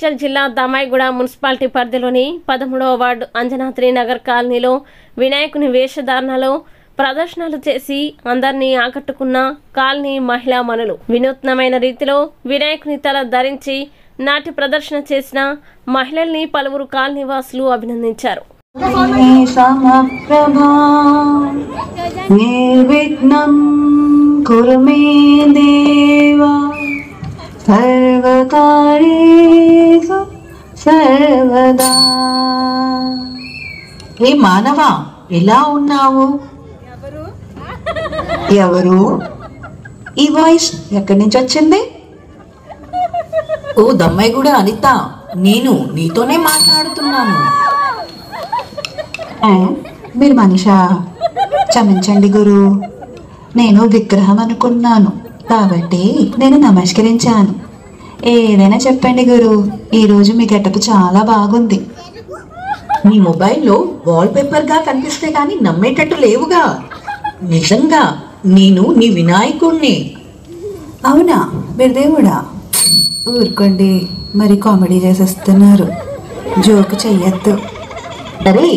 మేడ్చల్ జిల్లా దమాయిగూడ మున్సిపాలిటీ పరిధిలోని 13వ వార్డు అంజనాద్రి నగర్ కాలనీలో వినాయకుని వేషధారణలో ప్రదర్శనలు చేసి అందరినీ ఆకట్టుకున్న కాలనీ మహిళా మనులు వినూత్నమైన రీతిలో వినాయకుని తల ధరించి నాట్య ప్రదర్శన చేసిన మహిళల్ని పలువురు కాలనీ వాసులు అభినందించారు. సర్వకార్యేషు సర్వదా. ఏ మానవా, ఎలా ఉన్నావు? ఎవరు? ఈ వాయిస్ ఎక్కడి నుంచి వచ్చింది? ఓ దమ్మాయిగూడ అనిత, నేను నీతోనే మాట్లాడుతున్నాను. మీరు మనిషా? క్షమించండి గురు, నేను విగ్రహం అనుకున్నాను కాబట్టి నేను నమస్కరించాను. ఏదైనా చెప్పండి గురు, ఈరోజు మీ గెటప్ చాలా బాగుంది. నీ మొబైల్లో వాల్ పేపర్గా కనిపిస్తే కానీ నమ్మేటట్టు లేవుగా. నిజంగా నేను నీ వినాయకుణ్ణి. అవునా? మీరు దేవుడా? ఊరుకోండి, మరి కామెడీ చేసేస్తున్నారు. జోకు చెయ్యొద్దు. అరే,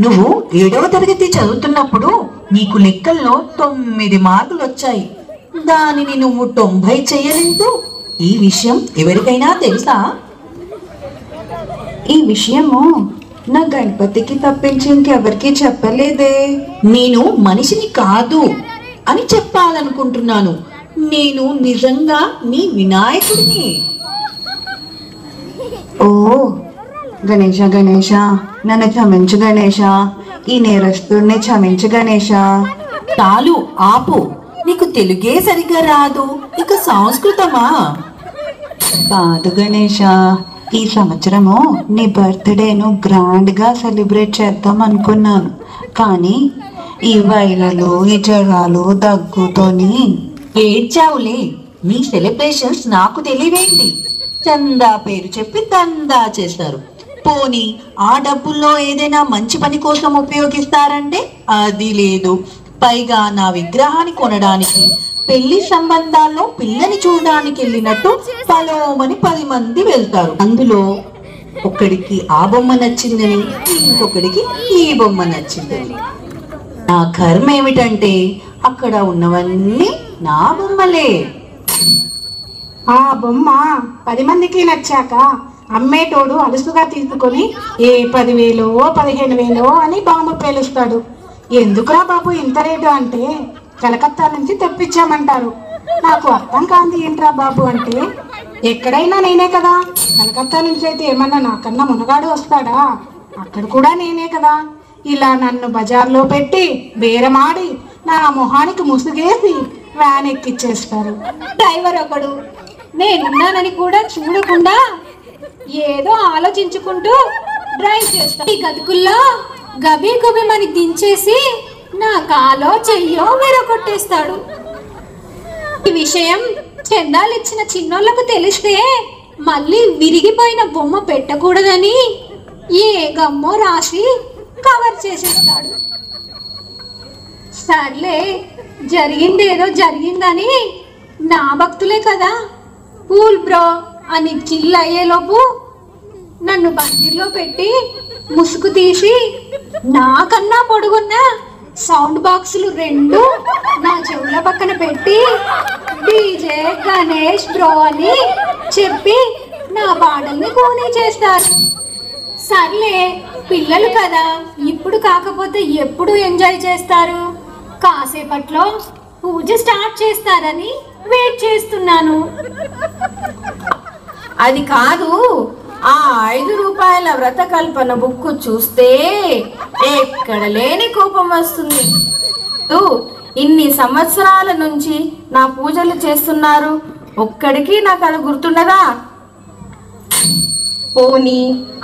నువ్వు 7వ తరగతి చదువుతున్నప్పుడు నీకు లెక్కల్లో 9 మార్కులు వచ్చాయి. దానిని నువ్వు 90 చేయలేదు. ఈ విషయం ఎవరికైనా తెలుసా? ఈ విషయము నా గణపతికి తప్పించి ఇంకెవరికి చెప్పలేదే. నేను మనిషిని కాదు అని చెప్పాలనుకుంటున్నాను. నేను నిజంగా నీ వినాయకుడిని. ఓ గణేష, గణేష నన్ను క్షమించు గణేష, ఈ నేరస్తుడిని క్షమించు గణేష. చాలు ఆపు, నీకు తెలుగే సరిగ్గా రాదు, ఇక సంస్కృతమా? కాదు గణేష, ఈ సంవత్సరము నీ బర్త్డేను గ్రాండ్గా సెలబ్రేట్ చేద్దాం అనుకున్నాను. కానీ ఈ వైరలు, ఈ జ్వరాలు, దగ్గుతోని ఏడ్చావులే. నీ సెలబ్రేషన్స్ నాకు తెలివేంటి? చందా పేరు చెప్పి దందా చేస్తారు. పోనీ ఆ డబ్బుల్లో ఏదైనా మంచి పని కోసం ఉపయోగిస్తారంటే అది లేదు. పైగా నా విగ్రహాన్ని కొనడానికి పెళ్లి సంబంధాల్లో పిల్లని చూడడానికి వెళ్ళినట్టు పలోమని 10 మంది వెళ్తారు. అందులో ఒకడికి ఆ బొమ్మ నచ్చిందని, ఇంకొకడికి ఈ బొమ్మ నచ్చిందని. నా కర్మ ఏమిటంటే అక్కడ ఉన్నవన్నీ నా బొమ్మలే. ఆ బొమ్మ 10 మందికి నచ్చాక అమ్మేటోడు అలుసుగా తీసుకొని ఏ 10,000 15,000 అని బాంబు పేలుస్తాడు. ఎందుకురా బాబు ఇంత రేటు అంటే కలకత్తా నుంచి తెప్పించామంటారు. నాకు అర్థం కాంది ఏంట్రా బాబు అంటే, ఎక్కడైనా నేనే కదా. కలకత్తా నుంచి అయితే ఏమన్నా నాకన్నా మునగాడు వస్తాడా? అక్కడ కూడా నేనే కదా. ఇలా నన్ను బజార్లో పెట్టి బేరమాడి నా మొహానికి ముసుగేసి వ్యాన్ ఎక్కిచ్చేస్తారు. డ్రైవర్ ఒకడు నేనున్నానని కూడా చూడకుండా ఏదో ఆలోచించుకుంటూ డ్రైవ్ చేస్తాడు. ఈ గతుకుల్లో గబీ గుబిమని దించేసి నా కాలో చెయ్యో విరగొట్టేస్తాడు. ఈ విషయం చందాలిచ్చిన చిన్నోళ్లకు తెలిస్తే మళ్ళీ విరిగిపోయిన బొమ్మ పెట్టకూడదని ఏ గమ్మో రాసి కవర్ చేసేస్తాడు. సర్లే, జరిగిందేదో జరిగిందని నా భక్తులే కదా కూల్ బ్రో అని చిల్ అయ్యేలోపు నన్ను బందీలో పెట్టి ముసుగు తీసి నాకన్నా పొడుగున్న సౌండ్ బాక్సులు 2 నా చెవుల పక్కన పెట్టి డీజే గణేష్ బ్రో అని చెప్పి నా పాటల్ని కూనీ చేస్తారు. సర్లే, పిల్లలు కదా, ఇప్పుడు కాకపోతే ఎప్పుడు ఎంజాయ్ చేస్తారు. కాసేపట్లో పూజ స్టార్ట్ చేస్తారని వెయిట్ చేస్తున్నాను. అది కాదు, ఆ 5 రూపాయల వ్రతకల్పన బుక్కు చూస్తే ఎక్కడ లేని కోపం వస్తుంది. ఇన్ని సంవత్సరాల నుంచి నా పూజలు చేస్తున్నారు, ఒక్కడికి నాకు అది గుర్తుండదా? పోనీ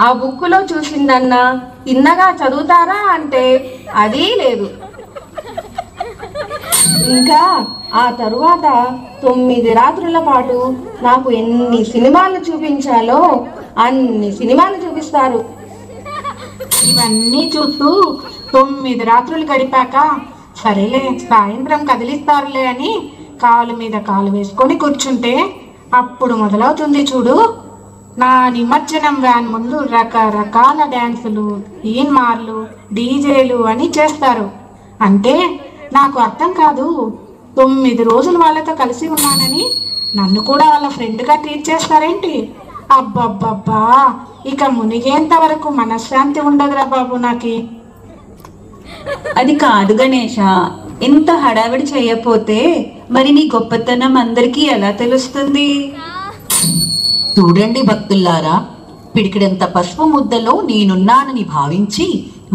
ఆ బుక్కులో చూసిందన్నా తిన్నగా చదువుతారా అంటే అదీ లేదు. ఇంకా ఆ తరువాత 9 రాత్రుల పాటు నాకు ఎన్ని సినిమాలు చూపించాలో అన్ని సినిమాలు చూపిస్తారు. ఇవన్నీ చూస్తూ 9 రాత్రులు గడిపాక సరేలే సాయంత్రం కదిలిస్తారులే అని కాలు మీద కాలు వేసుకొని కూర్చుంటే అప్పుడు మొదలవుతుంది చూడు నా నిమజ్జనం వ్యాన్ ముందు రకరకాల డ్యాన్సులు, తీన్మార్లు, డీజేలు అని చేస్తారు. అంటే నాకు అర్థం కాదు, 9 రోజులు వాళ్ళతో కలిసి ఉన్నానని నన్ను కూడా వాళ్ళ ఫ్రెండ్గా ట్రీట్ చేస్తారేంటి? అబ్బబ్బబ్బా, ఇక మునిగేంత వరకు మనశ్శాంతి ఉండదురా బాబు నాకి. అది కాదు గణేష, ఇంత హడావిడి చేయకపోతే మరి నీ గొప్పతనం అందరికీ ఎలా తెలుస్తుంది? చూడండి భక్తుల్లారా, పిడికిడంత పసుపు ముద్దలో నేనున్నానని భావించి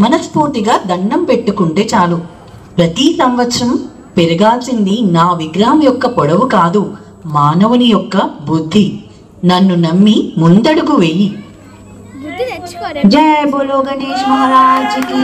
మనస్ఫూర్తిగా దండం పెట్టుకుంటే చాలు. ప్రతి సంవత్సరం పెరగాల్సింది నా విగ్రహం యొక్క పొడవు కాదు, మానవుని యొక్క బుద్ధి. నన్ను నమ్మి ముందడుగు వెయ్యి. జై బోలో గణేష్ మహారాజ్ కి.